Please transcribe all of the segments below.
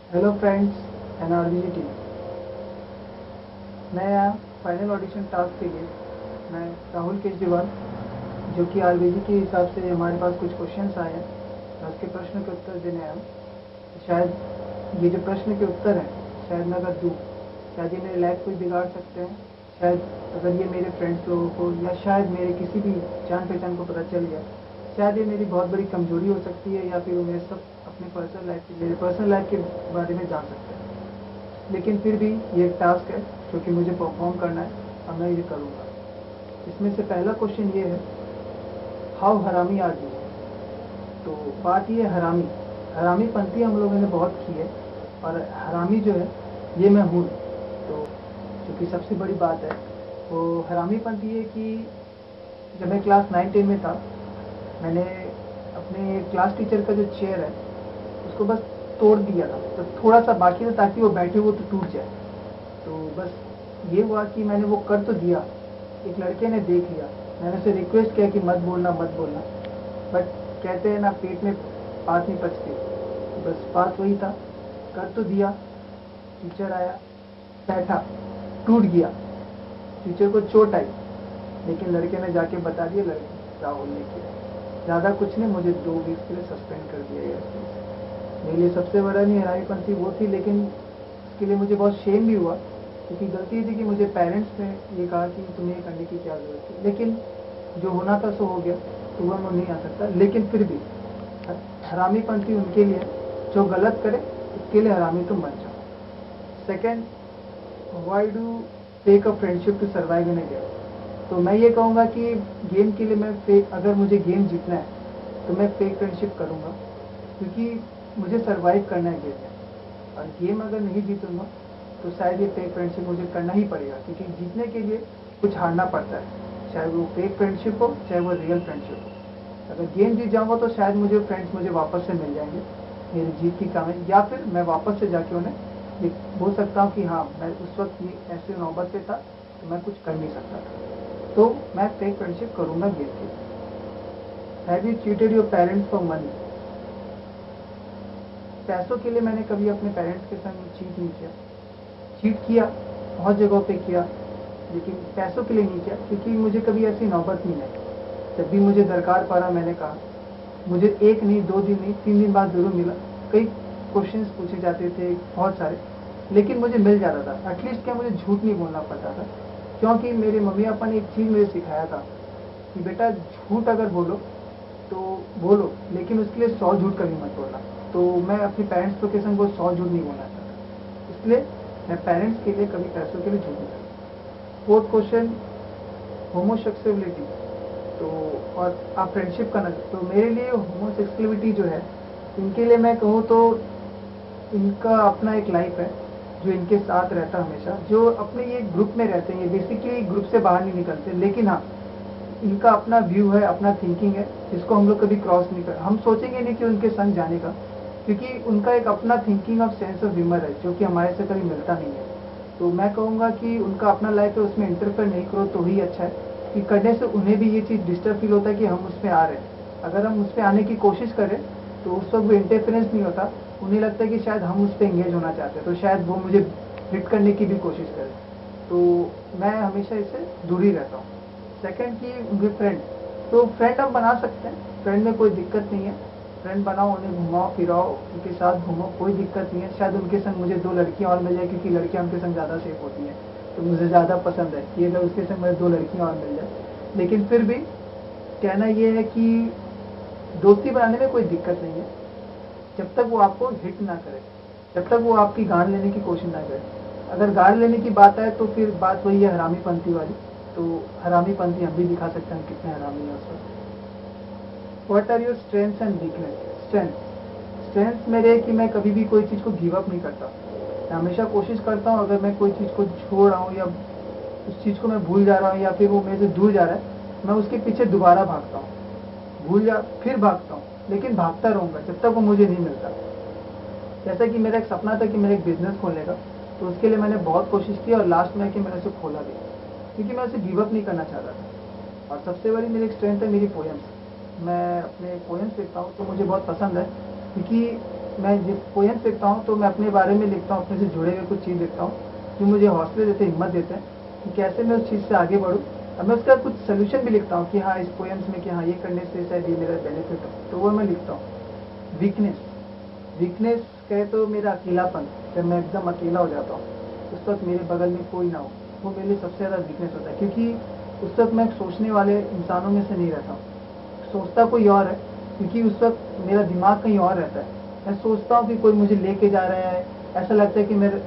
Hello friends and RBG team. मैं यहाँ final audition task के लिए मैं राहुल केजरीवाल, जो कि आरबीजी के हिसाब से हमारे पास कुछ क्वेश्चंस आए हैं, मैं उसके प्रश्न के उत्तर देने आया हूँ। तो शायद ये जो प्रश्न के उत्तर हैं, शायद मैं अगर दूँ, शायद ये मेरी लाइफ को भी बिगाड़ सकते हैं। शायद अगर ये मेरे फ्रेंड्स लोगों को या शायद मेरे किसी भी जान पहचान को पता चल गया, शायद ये मेरी बहुत बड़ी कमजोरी हो सकती है, या फिर वो मेरे सब अपने मेरे पर्सनल लाइफ के बारे में जान सकते हैं। लेकिन फिर भी ये एक टास्क है जो कि मुझे परफॉर्म करना है और मैं ये करूँगा। इसमें से पहला क्वेश्चन ये है, हाउ हरामी आर यू। तो बात ये हरामी हरामीपंथी हम लोगों ने बहुत की है, और हरामी जो है ये मैं हूँ। तो जो कि सबसे बड़ी बात है वो हरामीपंथी है कि जब मैं क्लास 9-10 में था, मैंने अपने क्लास टीचर का जो चेयर है उसको बस तोड़ दिया था, तो थोड़ा सा बाकी था ताकि वो बैठे वो तो टूट जाए। तो बस ये हुआ कि मैंने वो कर तो दिया, एक लड़के ने देख लिया, मैंने उसे रिक्वेस्ट किया कि मत बोलना मत बोलना, बट कहते हैं ना, पेट में बात नहीं पचती। तो बस बात वही था, कर तो दिया। टीचर आया, बैठा, टूट गया, टीचर को चोट आई, लेकिन लड़के ने जाके बता दिया लड़के राहुल ने किया। ज़्यादा कुछ नहीं, मुझे 2 वीक के लिए सस्पेंड कर दिया गया। मेरे लिए सबसे बड़ा नहीं हरामीपंथी वो थी, लेकिन उसके लिए मुझे बहुत शेम भी हुआ, क्योंकि गलती थी कि मुझे पेरेंट्स ने ये कहा कि तुम्हें ये करने की क्या ज़रूरत थी। लेकिन जो होना था सो हो गया, तो वह मैं नहीं आ सकता। लेकिन फिर भी हरामीपंथी उनके लिए जो गलत करे उसके लिए हरामी तुम बन जाओ। Second, why do fake a friendship to survive in a game. तो मैं ये कहूँगा कि गेम के लिए मैं फेक, अगर मुझे गेम जीतना है तो मैं फेक फ्रेंडशिप करूँगा, क्योंकि मुझे सर्वाइव करना है गेम में। और गेम अगर नहीं जीतूंगा तो शायद ये फेक फ्रेंडशिप मुझे करना ही पड़ेगा, क्योंकि जीतने के लिए कुछ हारना पड़ता है, चाहे वो फेक फ्रेंडशिप हो चाहे वो रियल फ्रेंडशिप हो। अगर गेम जीत जाऊंगा तो शायद मुझे फ्रेंड्स मुझे वापस से मिल जाएंगे मेरी जीत की कामयाबी, या फिर मैं वापस से जाके उन्हें बोल सकता हूँ कि हाँ, मैं उस वक्त ये ऐसे नौबत पे था तो मैं कुछ कर नहीं सकता था। तो मैं फेक फ्रेंडशिप करूंगा गेम के लिए। Have you cheated your parents for money. पैसों के लिए मैंने कभी अपने पेरेंट्स के संग चीट नहीं किया। चीट किया, बहुत जगहों पे किया, लेकिन पैसों के लिए नहीं किया, क्योंकि मुझे कभी ऐसी नौबत नहीं आई। जब भी मुझे दरकार पड़ा, मैंने कहा, मुझे 1 नहीं 2 दिन नहीं 3 दिन बाद ज़रूर मिला। कई क्वेश्चंस पूछे जाते थे बहुत सारे, लेकिन मुझे मिल जाता था। एटलीस्ट क्या, मुझे झूठ नहीं बोलना पड़ता था, क्योंकि मेरे मम्मी पापा ने एक चीज़ मुझे सिखाया था कि बेटा, झूठ अगर बोलो तो बोलो, लेकिन उसके लिए 100 झूठ कभी मत बोलना। तो मैं अपने पेरेंट्स के संग वो 100 झूठ नहीं बोलना चाहता, इसलिए मैं पेरेंट्स के लिए कभी पैसों के लिए झूठ नहीं करता। Fourth question, homosexuality. तो और आप फ्रेंडशिप करना, तो मेरे लिए होमोसेक्सुअलिटी जो है, इनके लिए मैं कहूँ तो इनका अपना एक लाइफ है जो इनके साथ रहता हमेशा, जो अपने ये ग्रुप में रहते हैं, ये बेसिकली ग्रुप से बाहर नहीं निकलते। लेकिन हाँ, इनका अपना व्यू है, अपना थिंकिंग है, जिसको हम लोग कभी क्रॉस नहीं कर, हम सोचेंगे नहीं कि उनके संग जाने का, क्योंकि उनका एक अपना thinking of sense of humour है जो कि हमारे से कभी मिलता नहीं है। तो मैं कहूँगा कि उनका अपना लाइफ है, उसमें इंटरफेयर नहीं करो तो ही अच्छा है, कि करने से उन्हें भी ये चीज़ डिस्टर्ब फील होता है कि हम उसमें आ रहे हैं। अगर हम उसमें आने की कोशिश करें तो उस वक्त वो इंटरफेरेंस नहीं होता, उन्हें लगता है कि शायद हम उस पर एंगेज होना चाहते हैं, तो शायद वो मुझे हिट करने की भी कोशिश करें। तो मैं हमेशा इससे दूर ही रहता हूँ। सेकंड की उनके फ्रेंड, तो फ्रेंड आप बना सकते हैं, फ्रेंड में कोई दिक्कत नहीं है। फ्रेंड बनाओ, उन्हें घुमाओ फिराओ, उनके साथ घूमो, कोई दिक्कत नहीं है। शायद उनके संग मुझे 2 लड़कियां और मिल जाए, क्योंकि लड़कियां उनके संग ज़्यादा सेफ होती हैं, तो मुझे ज़्यादा पसंद है कि अगर उसके संग मुझे 2 लड़कियां और मिल जाए। लेकिन फिर भी कहना ये है कि दोस्ती बनाने में कोई दिक्कत नहीं है, जब तक वो आपको हिट ना करे, जब तक वो आपकी गांड लेने की कोशिश ना करे। अगर गांड लेने की बात आए तो फिर बात वही है हरामीपंथी वाली। तो हरामीपंथी हम भी दिखा सकते हैं कितने हरामी हैं उस वक्त। What are your strengths and weakness. Strength मेरे है कि मैं कभी भी कोई चीज़ को गिव अप नहीं करता, मैं हमेशा कोशिश करता हूँ। अगर मैं कोई चीज़ को छोड़ रहा हूँ या उस चीज़ को मैं भूल जा रहा हूँ या फिर वो मेरे से दूर जा रहा है, मैं उसके पीछे दोबारा भागता हूँ, भूल जा फिर भागता हूँ, लेकिन भागता रहूँगा जब तक वो मुझे नहीं मिलता। जैसा कि मेरा एक सपना था कि मेरा एक बिजनेस खोलने का, तो उसके लिए मैंने बहुत कोशिश की और लास्ट में कि मैंने उसे खोला भी, क्योंकि मैं उसे गिव अप नहीं करना चाहता था। और सबसे बड़ी मेरी एक स्ट्रेंथ है मेरी पोएम्स। मैं अपने पोएम्स लिखता हूँ तो मुझे बहुत पसंद है, क्योंकि मैं जब पोएम्स लिखता हूँ तो मैं अपने बारे में लिखता हूँ, अपने से जुड़े हुए कुछ चीज़ लिखता हूँ जो मुझे हौसले देते हैं, हिम्मत देते हैं कि कैसे मैं उस चीज़ से आगे बढ़ूँ। और मैं उसका कुछ सोल्यूशन भी लिखता हूँ कि हाँ, इस पोएम्स में कि हाँ, ये करने से शायद ये मेरा बेनिफिट हो, तो वो मैं लिखता हूँ। वीकनेस वीकनेस कहे तो मेरा अकेलापन, जब मैं एकदम अकेला हो जाता हूँ उस वक्त मेरे बगल में कोई ना हो, वो मेरे लिए सबसे ज़्यादा वीकनेस होता है, क्योंकि उस वक्त मैं सोचने वाले इंसानों में से नहीं रहता हूँ। सोचता कोई और है, क्योंकि उस वक्त मेरा दिमाग कहीं और रहता है। मैं सोचता हूँ कि कोई मुझे लेके जा रहा है, ऐसा लगता है कि मेरे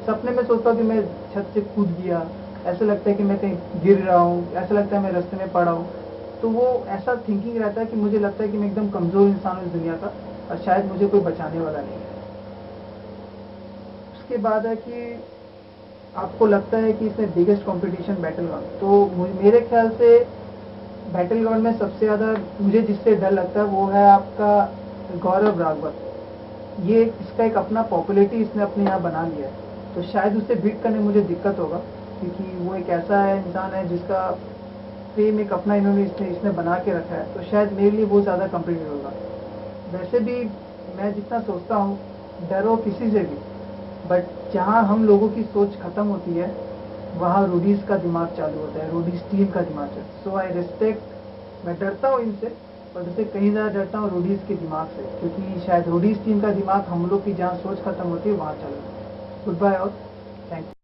सपने में सोचता हूँ कि मैं छत से कूद गया, ऐसा लगता है कि मैं कहीं गिर रहा हूँ, ऐसा लगता है मैं रास्ते में पड़ा हूँ। तो वो ऐसा थिंकिंग रहता है कि मुझे लगता है कि मैं एकदम कमज़ोर इंसान हूँ इस दुनिया का, और शायद मुझे कोई बचाने वाला नहीं है। उसके बाद है कि आपको लगता है कि इसमें बिगेस्ट कंपटीशन बैटल ग्राउंड, तो मेरे ख्याल से बैटल ग्राउंड में सबसे ज़्यादा मुझे जिससे डर लगता है वो है आपका गौरव राघवत। ये इसका एक अपना पॉपुलैरिटी इसने अपने यहाँ बना लिया है, तो शायद उसे बीट करने में मुझे दिक्कत होगा, क्योंकि वो एक ऐसा है इंसान है जिसका फेम एक अपना इन्होंने इसने इसने बना के रखा है, तो शायद मेरे लिए वो ज़्यादा कम्पिटिटिव होगा। वैसे भी मैं जितना सोचता हूँ, डरो किसी से भी, बट जहाँ हम लोगों की सोच खत्म होती है वहाँ रोडीज का दिमाग चालू होता है, रोडीज टीम का दिमाग चालू। सो आई रिस्पेक्ट, मैं डरता हूँ इनसे, पर उससे कहीं ज़्यादा डरता हूँ रोडीज के दिमाग से, क्योंकि शायद रोडीज टीम का दिमाग हम लोग की जहाँ सोच खत्म होती है वहाँ चालू होता है। गुड बाय और थैंक यू।